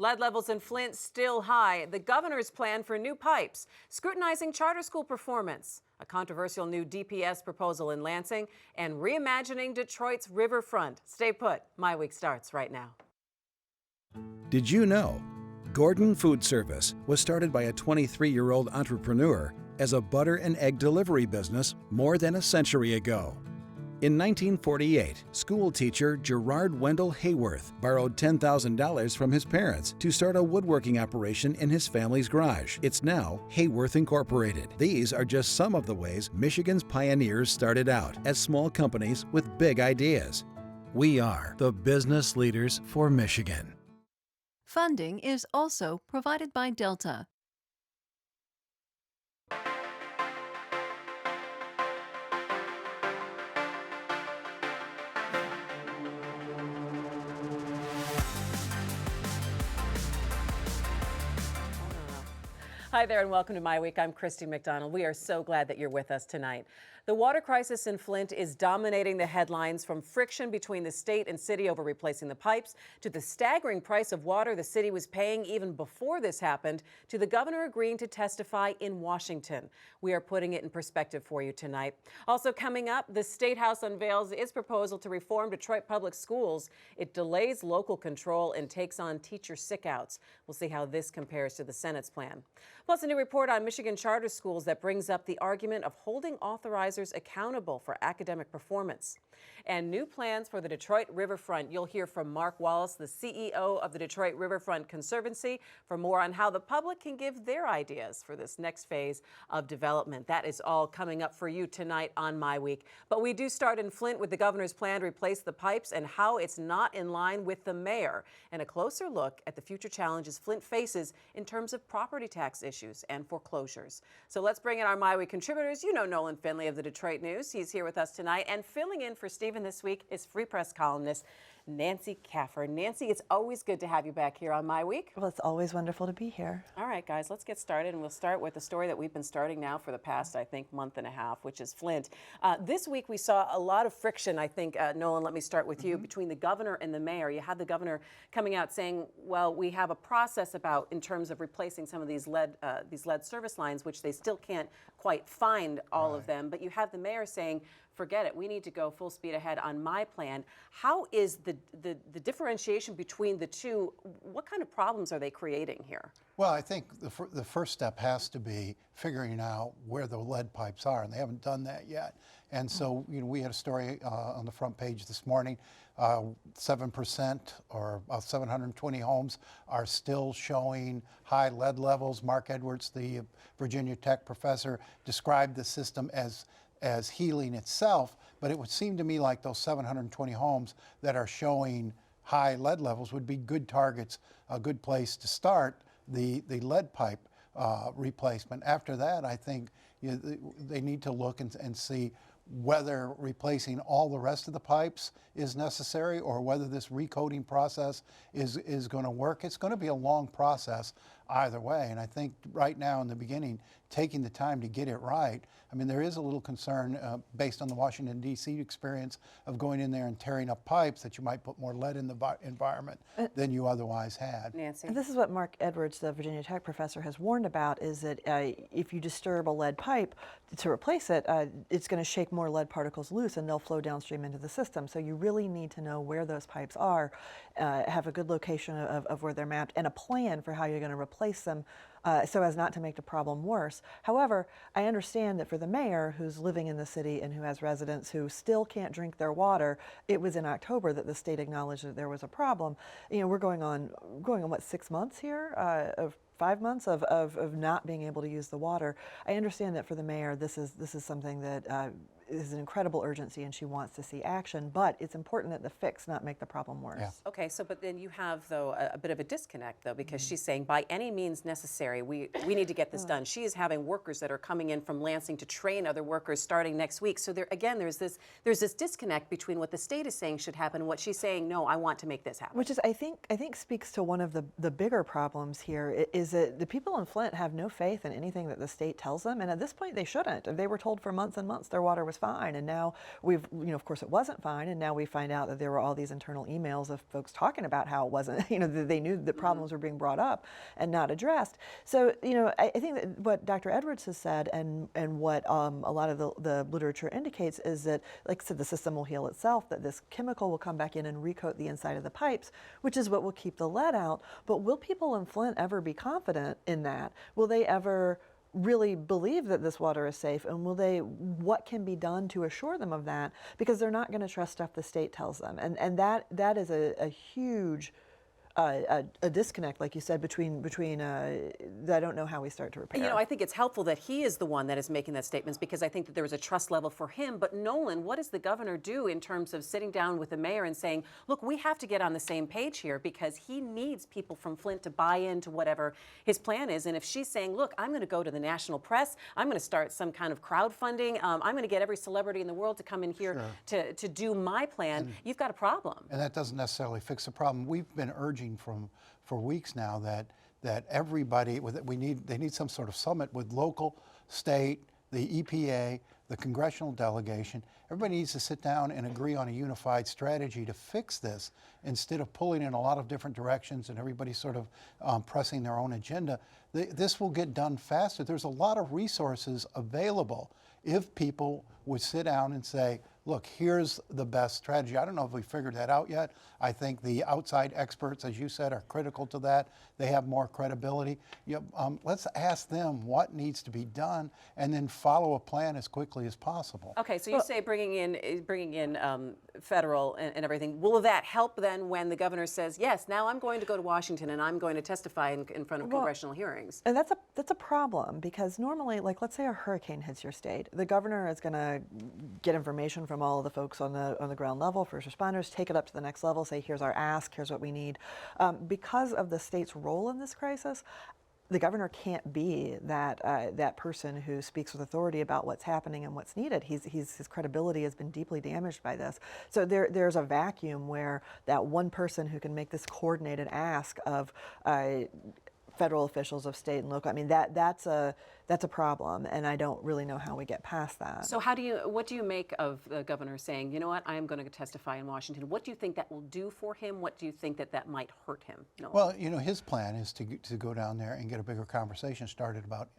Lead levels in Flint still high. The governor's plan for new pipes, scrutinizing charter school performance, a controversial new DPS proposal in Lansing, and reimagining Detroit's riverfront. Stay put. MiWeek starts right now. Did you know Gordon Food Service was started by a 23-year-old entrepreneur as a butter and egg delivery business more than a century ago? In 1948, school teacher Gerard Wendell Hayworth borrowed $10,000 from his parents to start a woodworking operation in his family's garage. It's now Hayworth Incorporated. These are just some of the ways Michigan's pioneers started out as small companies with big ideas. We are the business leaders for Michigan. Funding is also provided by Delta. Hi there and welcome to MiWeek. I'm Christy McDonald. We are so glad that you're with us tonight. The water crisis in Flint is dominating the headlines, from friction between the state and city over replacing the pipes, to the staggering price of water the city was paying even before this happened, to the governor agreeing to testify in Washington. We are putting it in perspective for you tonight. Also coming up, the State House unveils its proposal to reform Detroit public schools. It delays local control and takes on teacher sickouts. We'll see how this compares to the Senate's plan. Plus, a new report on Michigan charter schools that brings up the argument of holding authorizers accountable for academic performance. And new plans for the Detroit Riverfront. You'll hear from Mark Wallace, the CEO of the Detroit Riverfront Conservancy, for more on how the public can give their ideas for this next phase of development. That is all coming up for you tonight on MiWeek. But we do start in Flint with the governor's plan to replace the pipes and how it's not in line with the mayor, and a closer look at the future challenges Flint faces in terms of property tax issues and foreclosures. So let's bring in our MiWeek contributors. You know Nolan Finley of the Detroit News. He's here with us tonight, and filling in for Stephen this week is Free Press columnist Nancy Kaffer. Nancy, it's always good to have you back here on MiWeek. Well, it's always wonderful to be here. All right, guys, let's get started, and we'll start with the story that we've been starting now for the past, I think, month and a half, which is Flint. This week we saw a lot of friction, I think, Nolan, let me start with you, between the governor and the mayor. You had the governor coming out saying, well, we have a process about in terms of replacing some of these lead service lines, which they still can't quite find all of them. But you have the mayor saying, forget it, we need to go full speed ahead on my plan. How is the differentiation between the two? What kind of problems are they creating here? Well, I think the first step has to be figuring out where the lead pipes are, and they haven't done that yet. And so, we had a story on the front page this morning. 7% or 720 homes are still showing high lead levels. Mark Edwards, the Virginia Tech professor, described the system as healing itself, but it would seem to me like those 720 homes that are showing high lead levels would be good targets, a good place to start the lead pipe replacement. After that, I think they need to look and see whether replacing all the rest of the pipes is necessary or whether this recoating process is going to work. It's going to be a long process either way, and I think right now in the beginning, taking the time to get it right. I mean, there is a little concern based on the Washington, D.C. experience of going in there and tearing up pipes that you might put more lead in the environment than you otherwise had. Nancy? And this is what Mark Edwards, the Virginia Tech professor, has warned about, is that if you disturb a lead pipe to replace it, it's going to shake more lead particles loose and they'll flow downstream into the system. So you really need to know where those pipes are, have a good location of where they're mapped, and a plan for how you're going to replace them so as not to make the problem worse. However, I understand that for the mayor who's living in the city and who has residents who still can't drink their water, it was in October that the state acknowledged that there was a problem. We're going on what, 6 months here of 5 months of not being able to use the water. I understand that for the mayor, this is something that is an incredible urgency, and she wants to see action, but it's important that the fix not make the problem worse. Yeah. Okay, so but then you have, though, a bit of a disconnect, though, because she's saying by any means necessary, we need to get this done. She is having workers that are coming in from Lansing to train other workers starting next week. So there, again, there's this disconnect between what the state is saying should happen and what she's saying, no, I want to make this happen. Which is, I think speaks to one of the bigger problems here, is that the people in Flint have no faith in anything that the state tells them, and at this point they shouldn't. They were told for months and months their water was fine. And now we've, of course it wasn't fine. And now we find out that there were all these internal emails of folks talking about how it wasn't, that they knew that problems were being brought up and not addressed. So, I think that what Dr. Edwards has said and what a lot of the literature indicates is that, like I said, the system will heal itself, that this chemical will come back in and recoat the inside of the pipes, which is what will keep the lead out. But will people in Flint ever be confident in that? Will they ever really believe that this water is safe, and what can be done to assure them of that? Because they're not going to trust stuff the state tells them, and that is a huge a disconnect, like you said, between I don't know how we start to repair. I think it's helpful that he is the one that is making that statements, because I think that there is a trust level for him. But Nolan, what does the governor do in terms of sitting down with the mayor and saying, look, we have to get on the same page here, because he needs people from Flint to buy into whatever his plan is. And if she's saying, look, I'm going to go to the national press, I'm going to start some kind of crowdfunding, I'm going to get every celebrity in the world to come in here to do my plan, you've got a problem. And that doesn't necessarily fix the problem. We've been urging for weeks now that everybody they need some sort of summit with local, state, the EPA, the congressional delegation. Everybody needs to sit down and agree on a unified strategy to fix this, instead of pulling in a lot of different directions and everybody sort of pressing their own agenda. This will get done faster. There's a lot of resources available if people would sit down and say, look, here's the best strategy. I don't know if we figured that out yet. I think the outside experts, as you said, are critical to that. They have more credibility. Let's ask them what needs to be done, and then follow a plan as quickly as possible. Okay, so you say bringing in federal and everything. Will that help then when the governor says, yes, now I'm going to go to Washington and I'm going to testify in front of congressional hearings? And that's a problem, because normally, like, let's say a hurricane hits your state, the governor is going to get information from all of the folks on the ground level, first responders, take it up to the next level, say, here's our ask, here's what we need. Because of the state's role in this crisis, the governor can't be that person who speaks with authority about what's happening and what's needed. His credibility has been deeply damaged by this. So there's a vacuum where that one person who can make this coordinated ask of federal officials, of state and local, I mean, that's a problem, and I don't really know how we get past that. So what do you make of the governor saying, you know what, I am going to testify in Washington? What do you think that will do for him? What do you think that might hurt him? Nolan? Well, his plan is to go down there and get a bigger conversation started about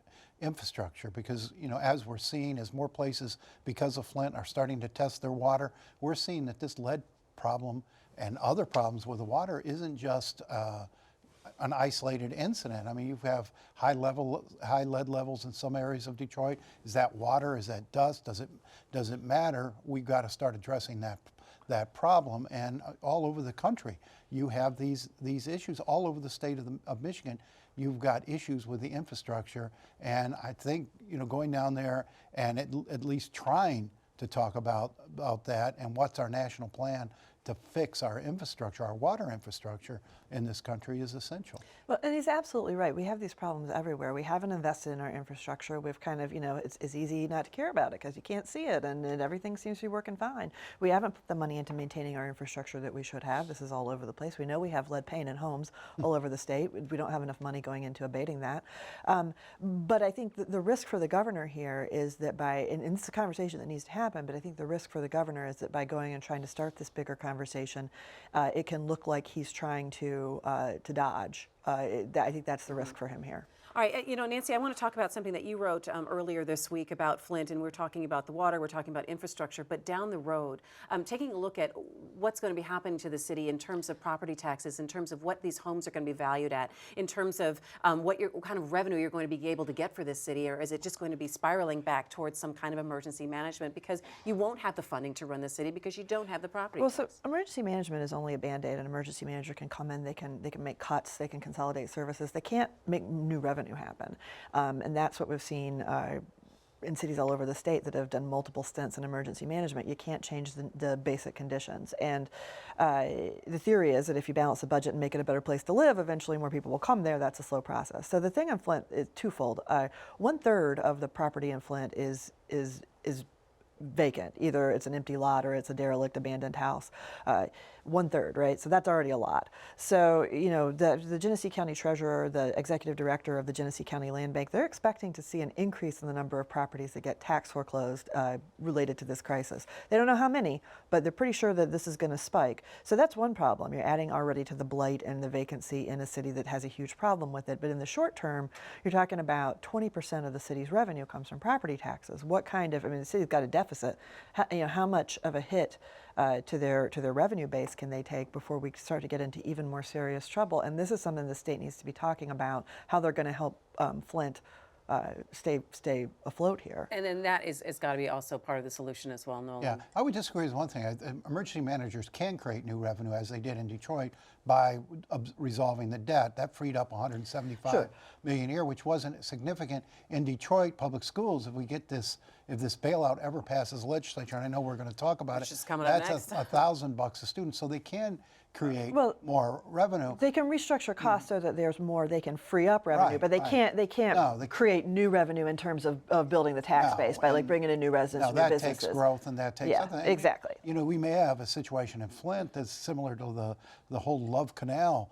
infrastructure, because as we're seeing, as more places because of Flint are starting to test their water, we're seeing that this lead problem and other problems with the water isn't just an isolated incident. I mean, you have high lead levels in some areas of Detroit. Is that water? Is that dust? Does it matter? We've got to start addressing that problem. And all over the country, you have these issues. All over the state of Michigan, you've got issues with the infrastructure. And I think going down there and at least trying to talk about that and what's our national plan to fix our infrastructure, our water infrastructure in this country, is essential. Well, and he's absolutely right. We have these problems everywhere. We haven't invested in our infrastructure. We've kind of, it's easy not to care about it because you can't see it, and everything seems to be working fine. We haven't put the money into maintaining our infrastructure that we should have. This is all over the place. We know we have lead paint in homes all over the state. We don't have enough money going into abating that. But I think the risk for the governor here is that and it's a conversation that needs to happen, but I think the risk for the governor is that by going and trying to start this bigger conversation, it can look like he's trying to dodge. I think that's the risk for him here. All right, Nancy, I want to talk about something that you wrote earlier this week about Flint, and we're talking about the water, we're talking about infrastructure, but down the road, taking a look at what's going to be happening to the city in terms of property taxes, in terms of what these homes are going to be valued at, in terms of what kind of revenue you're going to be able to get for this city, or is it just going to be spiraling back towards some kind of emergency management, because you won't have the funding to run the city because you don't have the property tax. So emergency management is only a Band-Aid. An emergency manager can come in, they can make cuts, they can consolidate services. They can't make new revenue happen. And that's what we've seen in cities all over the state that have done multiple stints in emergency management. You can't change the basic conditions. And the theory is that if you balance the budget and make it a better place to live, eventually more people will come there. That's a slow process. So the thing in Flint is twofold. 1/3 of the property in Flint is 1/3, right? So that's already a lot. So, you know, the Genesee County Treasurer, the Executive Director of the Genesee County Land Bank, they're expecting to see an increase in the number of properties that get tax foreclosed related to this crisis. They don't know how many, but they're pretty sure that this is going to spike. So that's one problem. You're adding already to the blight and the vacancy in a city that has a huge problem with it. But in the short term, you're talking about 20% of the city's revenue comes from property taxes. What kind of, I mean, the city's got a deficit. How much of a hit to their revenue base can they take before we start to get into even more serious trouble? And this is something the state needs to be talking about, how they're going to help Flint stay afloat here. And then that is got to be also part of the solution as well, Nolan. Yeah, I would disagree with one thing. Emergency managers can create new revenue, as they did in Detroit, by resolving the debt. That freed up $175 million a year, which wasn't significant in Detroit public schools. If we get this, if this bailout ever passes the legislature, and I know we're going to talk about Which it, is coming up that's next. $1,000 a student, so they can create more revenue. They can restructure costs so that there's more. They can free up revenue, Right, but they right. can't. They can't No, they create new revenue in terms of building the tax No, base by like bringing in new residents, Now new that businesses. takes growth, and that takes Yeah, other things. exactly. You know, we may have a situation in Flint that's similar to the whole Love Canal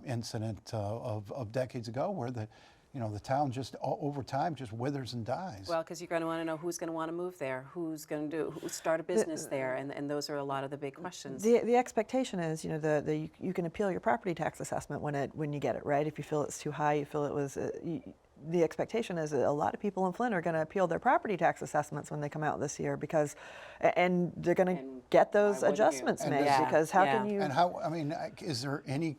incident of decades ago, where the town just over time just withers and dies. Well, because you're going to want to know who's going to want to move there, who's going to start a business there, and those are a lot of the big questions. The expectation is, you know, you can appeal your property tax assessment when you get it, right? If you feel it's too high, you feel it was. The expectation is that a lot of people in Flint are going to appeal their property tax assessments when they come out this year and they're going to get those why wouldn't you? adjustments And made Yeah, because how yeah. can you? And how, I mean, is there any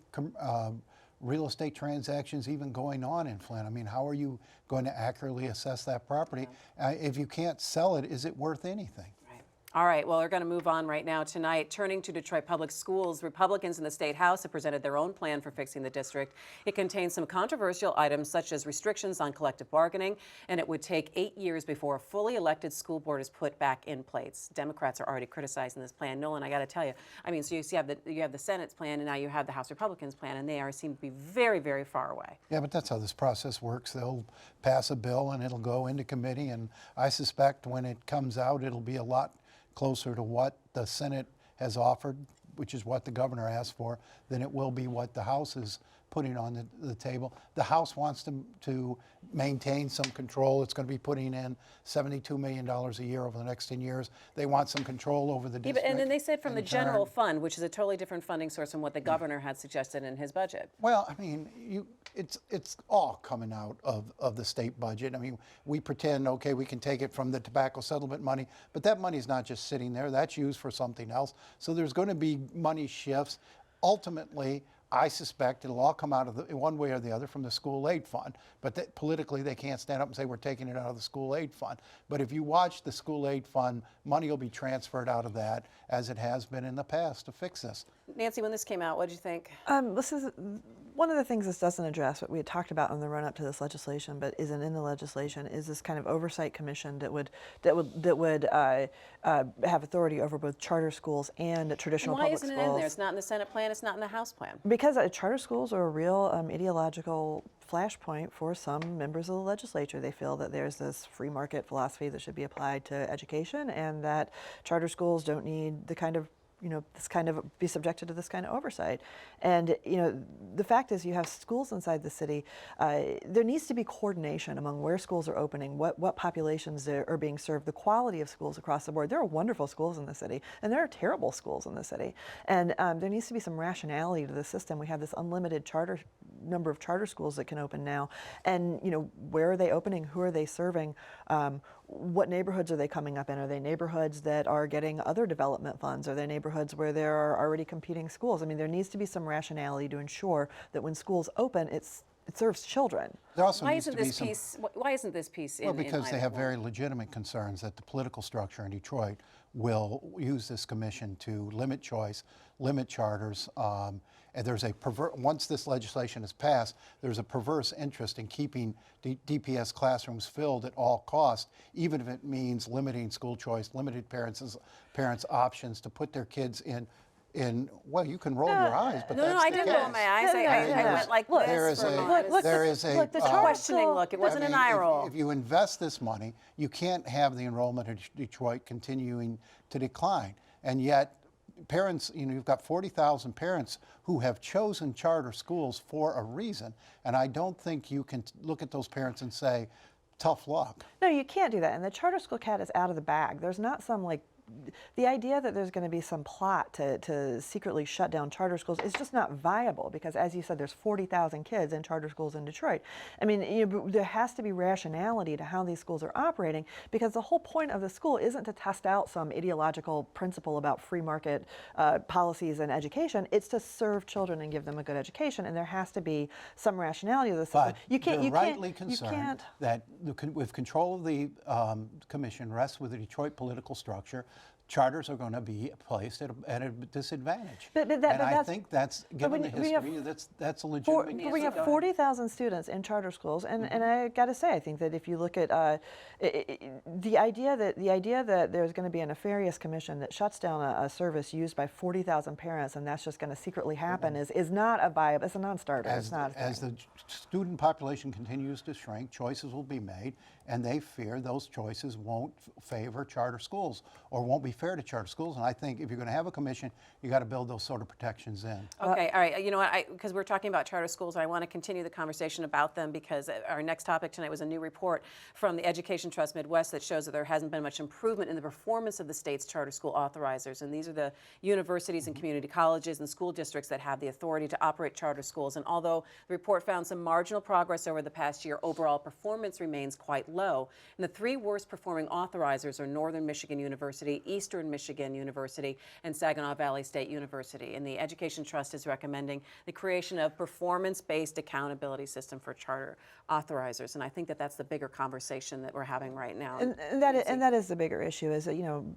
real estate transactions even going on in Flint? I mean, how are you going to accurately assess that property? If you can't sell it, is it worth anything? All right, well, we're going to move on right now tonight. Turning to Detroit Public Schools, Republicans in the State House have presented their own plan for fixing the district. It contains some controversial items such as restrictions on collective bargaining, and it would take 8 years before a fully elected school board is put back in place. Democrats are already criticizing this plan. Nolan, I got to tell you, I mean, so you have the Senate's plan, and now you have the House Republicans' plan, and they seem to be very, very far away. Yeah, but that's how this process works. They'll pass a bill and it'll go into committee, and I suspect when it comes out, it'll be a lot closer to what the Senate has offered, which is what the governor asked for, than it will be what the House is putting on the table. The House wants to maintain some control. It's going to be putting in $72 million a year over the next 10 years. They want some control over the Yeah, district. and then they said from the in turn. general fund, which is a totally different funding source from what the governor had suggested in his budget. Well, I mean, it's all coming out of the state budget. I mean, we pretend, okay, we can take it from the tobacco settlement money, but that money's not just sitting there. That's used for something else. So there's going to be money shifts. Ultimately, I suspect it'll all come out of one way or the other from the school aid fund. But politically, they can't stand up and say we're taking it out of the school aid fund. But if you watch the school aid fund, money will be transferred out of that, as it has been in the past, to fix this. Nancy, when this came out, what did you think? This is one of the things this doesn't address, what we had talked about in the run-up to this legislation, but isn't in the legislation, is this kind of oversight commission that would have authority over both charter schools and traditional Why public isn't schools. it in there? It's not in the Senate plan. It's not in the House plan. Because charter schools are a real ideological flashpoint for some members of the legislature. They feel that there's this free market philosophy that should be applied to education, and that charter schools don't need the kind of be subjected to this kind of oversight. And the fact is, you have schools inside the city. There needs to be coordination among where schools are opening, what populations are being served, the quality of schools across the board. There are wonderful schools in the city, and there are terrible schools in the city. And there needs to be some rationality to the system. We have this unlimited number of charter schools that can open now, and where are they opening? Who are they serving? What neighborhoods are they coming up in? Are they neighborhoods that are getting other development funds? Are they neighborhoods where there are already competing schools? I mean, there needs to be some rationality to ensure that when schools open, it serves children. There also Why needs isn't to be this some, piece? Why isn't this piece in? Well, because in they have either very legitimate concerns that the political structure in Detroit will use this commission to limit choice, limit charters. And there's once this legislation is passed, there's a perverse interest in keeping DPS classrooms filled at all costs, even if it means limiting school choice, limited parents' options to put their kids in. Well, you can roll your eyes, but No, that's I the didn't case. roll my eyes. I went like this There is for a a- moment. there is a look, the charter questioning school- look. It wasn't I an mean, eye roll. If you invest this money, you can't have the enrollment in Detroit continuing to decline. And yet, parents, you've got 40,000 parents who have chosen charter schools for a reason, and I don't think you can look at those parents and say, tough luck. No, you can't do that. And the charter school cat is out of the bag. There's not some the idea that there's going to be some plot to secretly shut down charter schools is just not viable because, as you said, there's 40,000 kids in charter schools in Detroit. I mean, there has to be rationality to how these schools are operating because the whole point of the school isn't to test out some ideological principle about free market policies and education. It's to serve children and give them a good education, and there has to be some rationality to the system. But they're rightly concerned that with control of the commission rests with the Detroit political structure. Charters are going to be placed at a disadvantage. I think that's, given the history, that's a legitimate issue. We have 40,000 students in charter schools, and I got to say, I think that if you look at the idea that there's going to be a nefarious commission that shuts down a service used by 40,000 parents, and that's just going to secretly happen, is not a viable. It's a non-starter. It's not. As the student population continues to shrink, choices will be made, and they fear those choices won't favor charter schools or won't be fair to charter schools. And I think if you're going to have a commission, you got to build those sort of protections in. Okay, all right. You know what? Because we're talking about charter schools, I want to continue the conversation about them because our next topic tonight was a new report from the Education Trust Midwest that shows that there hasn't been much improvement in the performance of the state's charter school authorizers. And these are the universities and community colleges and school districts that have the authority to operate charter schools. And although the report found some marginal progress over the past year, overall performance remains quite low. And the three worst performing authorizers are Northern Michigan University, Eastern Michigan University, and Saginaw Valley State University. And the Education Trust is recommending the creation of performance-based accountability system for charter authorizers. And I think that that's the bigger conversation that we're having right now. And that is the bigger issue. Is that,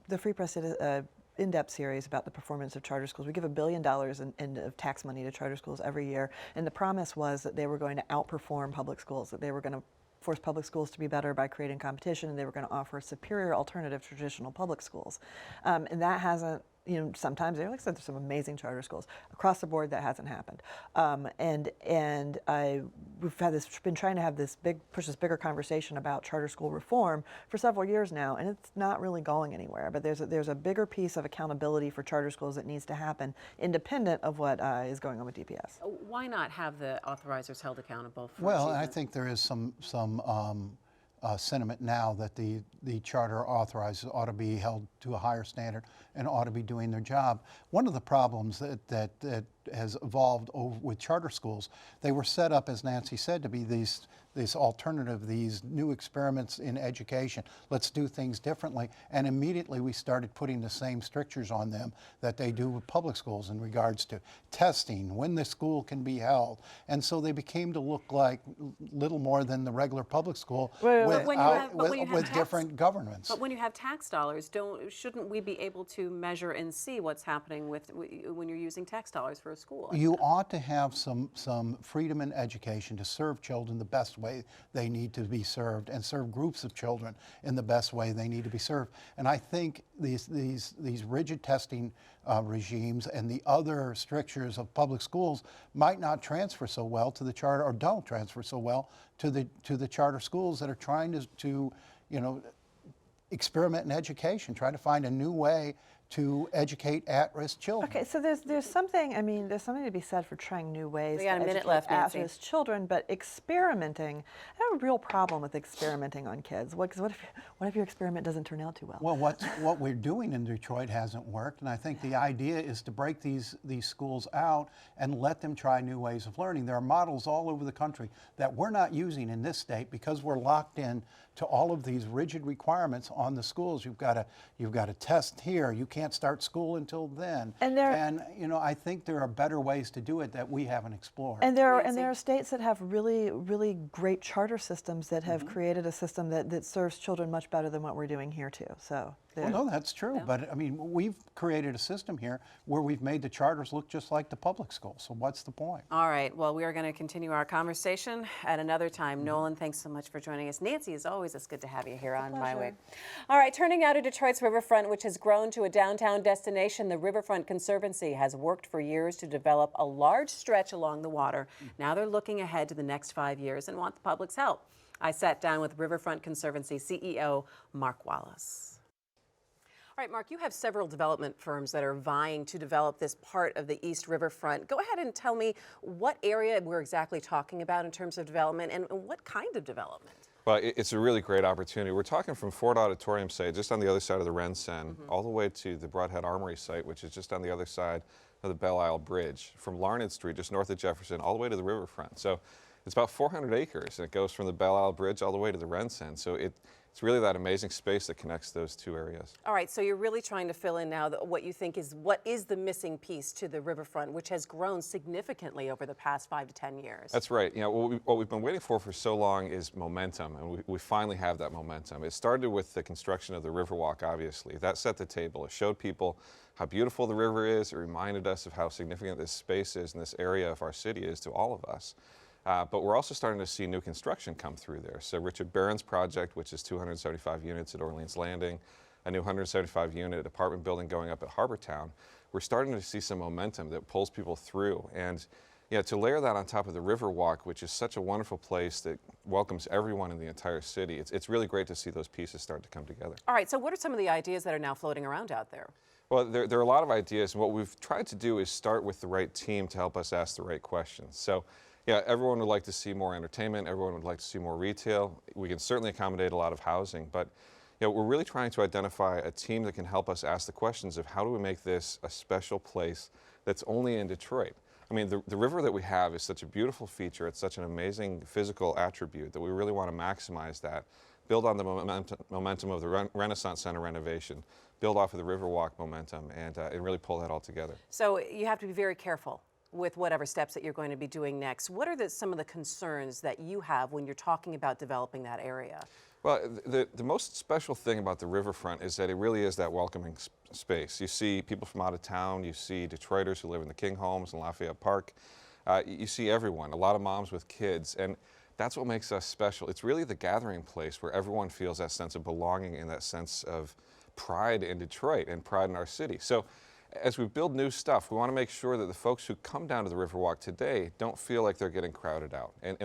the Free Press did a in-depth series about the performance of charter schools. We give $1 billion of tax money to charter schools every year, and the promise was that they were going to outperform public schools, that they were going to force public schools to be better by creating competition, and they were going to offer a superior alternative to traditional public schools. And that hasn't, sometimes, like I said, there's some amazing charter schools. Across the board, that hasn't happened. We've been trying to have push this bigger conversation about charter school reform for several years now, and it's not really going anywhere. But there's a bigger piece of accountability for charter schools that needs to happen, independent of what is going on with DPS. Why not have the authorizers held accountable for Well, achievement? I think there is some sentiment now that the charter authorizers ought to be held to a higher standard and ought to be doing their job. One of the problems that has evolved with charter schools, they were set up, as Nancy said, to be this alternative, these new experiments in education. Let's do things differently. And immediately we started putting the same strictures on them that they do with public schools in regards to testing, when the school can be held. And so they became to look like little more than the regular public school with different governments. But when you have tax dollars, shouldn't we be able to measure and see what's happening when you're using tax dollars for a school? You ought to have some freedom in education to serve children the best way they need to be served and serve groups of children in the best way they need to be served. And I think these rigid testing regimes and the other strictures of public schools might not transfer so well to the charter, or don't transfer so well to the charter schools that are trying to experiment in education, trying to find a new way to educate at-risk children. Okay, so there's something to be said for trying new ways We got to a minute educate left, Nancy. at-risk children, but experimenting, I have a real problem with experimenting on kids. What if your experiment doesn't turn out too well? Well, what we're doing in Detroit hasn't worked, and I think the idea is to break these schools out and let them try new ways of learning. There are models all over the country that we're not using in this state because we're locked in to all of these rigid requirements on the schools. You've got to test here. You can't start school until then. And I think there are better ways to do it that we haven't explored. And there are states that have really, really great charter systems that have created a system that serves children much better than what we're doing here too. So. Well, no, that's true. Yeah. But I mean, we've created a system here where we've made the charters look just like the public schools. So what's the point? All right. Well, we are going to continue our conversation at another time. Nolan, thanks so much for joining us. Nancy, as always, it's good to have you here on MiWeek. All right. Turning now to Detroit's Riverfront, which has grown to a downtown destination. The Riverfront Conservancy has worked for years to develop a large stretch along the water. Now they're looking ahead to the next 5 years and want the public's help. I sat down with Riverfront Conservancy CEO Mark Wallace. All right, Mark, you have several development firms that are vying to develop this part of the East Riverfront. Go ahead and tell me what area we're exactly talking about in terms of development and what kind of development. Well, it's a really great opportunity. We're talking from Ford Auditorium site, just on the other side of the Rensen, all the way to the Broadhead Armory site, which is just on the other side of the Belle Isle Bridge, from Larned Street, just north of Jefferson, all the way to the riverfront. So it's about 400 acres, and it goes from the Belle Isle Bridge all the way to the Rensen. So it's really that amazing space that connects those two areas. All right, so you're really trying to fill in now what you think is what is the missing piece to the riverfront, which has grown significantly over the past 5 to 10 years. That's right. You know, what we've been waiting for so long is momentum, and we finally have that momentum. It started with the construction of the Riverwalk, obviously. That set the table. It showed people how beautiful the river is. It reminded us of how significant this space is and this area of our city is to all of us. But we're also starting to see new construction come through there. So Richard Barron's project, which is 275 units at Orleans Landing, a new 175-unit apartment building going up at Harbortown, we're starting to see some momentum that pulls people through. And to layer that on top of the Riverwalk, which is such a wonderful place that welcomes everyone in the entire city, it's really great to see those pieces start to come together. All right, so what are some of the ideas that are now floating around out there? Well, there are a lot of ideas, and what we've tried to do is start with the right team to help us ask the right questions. So, yeah, everyone would like to see more entertainment. Everyone would like to see more retail. We can certainly accommodate a lot of housing, but we're really trying to identify a team that can help us ask the questions of how do we make this a special place that's only in Detroit. I mean, the river that we have is such a beautiful feature. It's such an amazing physical attribute that we really want to maximize that, build on the momentum of the Renaissance Center renovation, build off of the Riverwalk momentum, and really pull that all together. So you have to be very careful with whatever steps that you're going to be doing next. What are some of the concerns that you have when you're talking about developing that area? Well, the most special thing about the riverfront is that it really is that welcoming space. You see people from out of town, you see Detroiters who live in the King Homes and Lafayette Park. You see everyone, a lot of moms with kids, and that's what makes us special. It's really the gathering place where everyone feels that sense of belonging and that sense of pride in Detroit and pride in our city. So as we build new stuff, we want to make sure that the folks who come down to the Riverwalk today don't feel like they're getting crowded out. And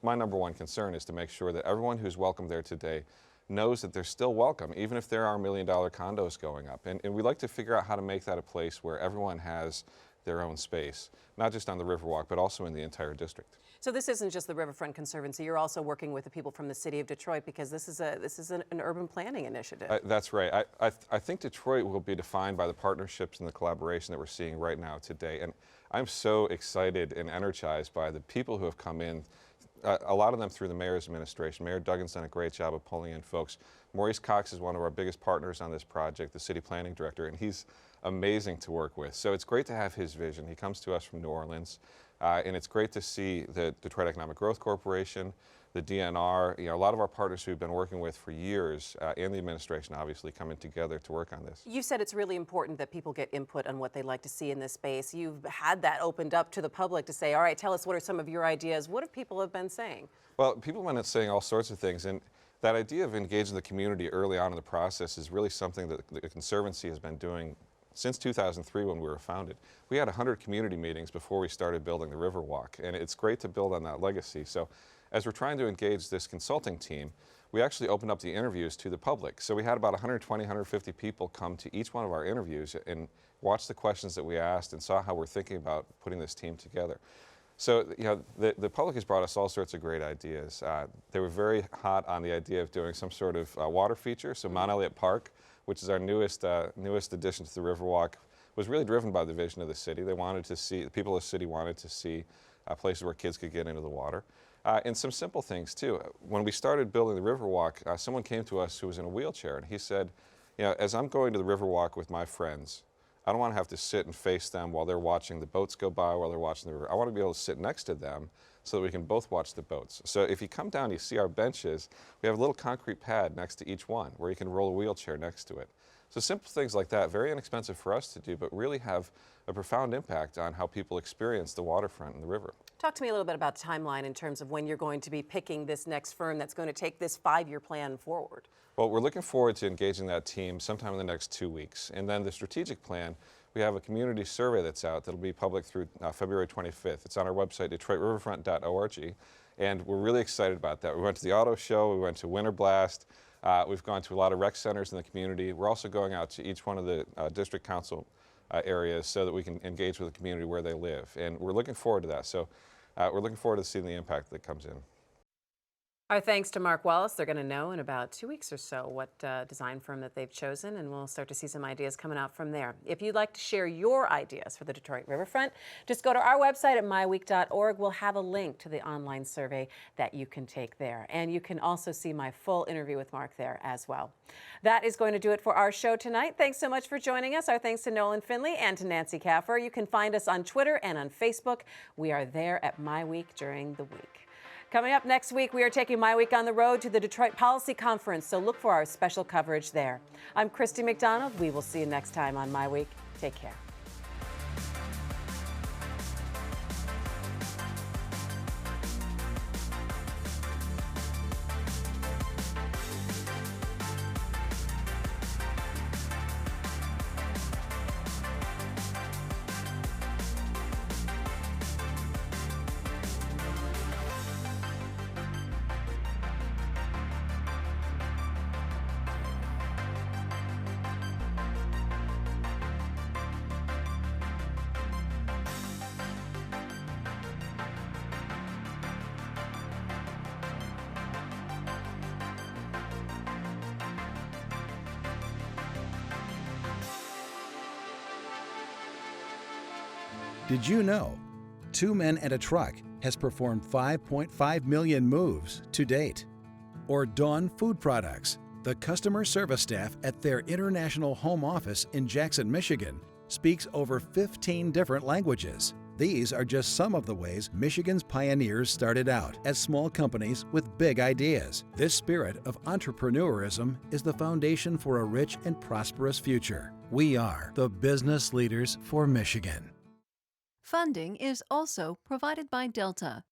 my number one concern is to make sure that everyone who's welcome there today knows that they're still welcome, even if there are $1 million condos going up. And we like to figure out how to make that a place where everyone has their own space, not just on the Riverwalk, but also in the entire district. So this isn't just the Riverfront Conservancy. You're also working with the people from the city of Detroit because this is an urban planning initiative. That's right. I think Detroit will be defined by the partnerships and the collaboration that we're seeing right now today. And I'm so excited and energized by the people who have come in, a lot of them through the mayor's administration. Mayor Duggan's done a great job of pulling in folks. Maurice Cox is one of our biggest partners on this project, the city planning director, and he's amazing to work with. So it's great to have his vision. He comes to us from New Orleans. And it's great to see the Detroit Economic Growth Corporation, the DNR, a lot of our partners who we've been working with for years, and the administration obviously coming together to work on this. You said it's really important that people get input on what they'd like to see in this space. You've had that opened up to the public to say, all right, tell us what are some of your ideas. What have people been saying? Well, people have been saying all sorts of things, and that idea of engaging the community early on in the process is really something that the Conservancy has been doing since 2003 when we were founded. We had 100 community meetings before we started building the Riverwalk, and it's great to build on that legacy. So as we're trying to engage this consulting team, we actually opened up the interviews to the public. So we had about 120, 150 people come to each one of our interviews and watch the questions that we asked and saw how we're thinking about putting this team together. So, the public has brought us all sorts of great ideas. They were very hot on the idea of doing some sort of water feature. So Mount Elliott Park, which is our newest addition to the Riverwalk, was really driven by the vision of the city. They wanted to see, the people of the city wanted to see places where kids could get into the water. And some simple things too. When we started building the Riverwalk, someone came to us who was in a wheelchair, and he said, as I'm going to the Riverwalk with my friends, I don't want to have to sit and face them while they're watching the boats go by, while they're watching the river. I want to be able to sit next to them so that we can both watch the boats. So if you come down, you see our benches. We have a little concrete pad next to each one where you can roll a wheelchair next to it. So simple things like that, very inexpensive for us to do, but really have a profound impact on how people experience the waterfront and the river. Talk to me a little bit about the timeline in terms of when you're going to be picking this next firm that's going to take this 5-year plan forward. Well, we're looking forward to engaging that team sometime in the next 2 weeks. And then the strategic plan, we have a community survey that's out that'll be public through February 25th. It's on our website, DetroitRiverfront.org, and we're really excited about that. We went to the auto show, we went to Winter Blast. We've gone to a lot of rec centers in the community. We're also going out to each one of the district council areas so that we can engage with the community where they live. And we're looking forward to that. So we're looking forward to seeing the impact that comes in. Our thanks to Mark Wallace. They're going to know in about 2 weeks or so what design firm that they've chosen, and we'll start to see some ideas coming out from there. If you'd like to share your ideas for the Detroit Riverfront, just go to our website at MiWeek.org. We'll have a link to the online survey that you can take there. And you can also see my full interview with Mark there as well. That is going to do it for our show tonight. Thanks so much for joining us. Our thanks to Nolan Finley and to Nancy Kaffer. You can find us on Twitter and on Facebook. We are there at MiWeek during the week. Coming up next week, we are taking MiWeek on the road to the Detroit Policy Conference, so look for our special coverage there. I'm Christy McDonald. We will see you next time on MiWeek. Take care. Did you know 2 Men and a Truck has performed 5.5 million moves to date? Or Dawn Food Products, the customer service staff at their international home office in Jackson, Michigan, speaks over 15 different languages. These are just some of the ways Michigan's pioneers started out as small companies with big ideas. This spirit of entrepreneurism is the foundation for a rich and prosperous future. We are the business leaders for Michigan. Funding is also provided by Delta,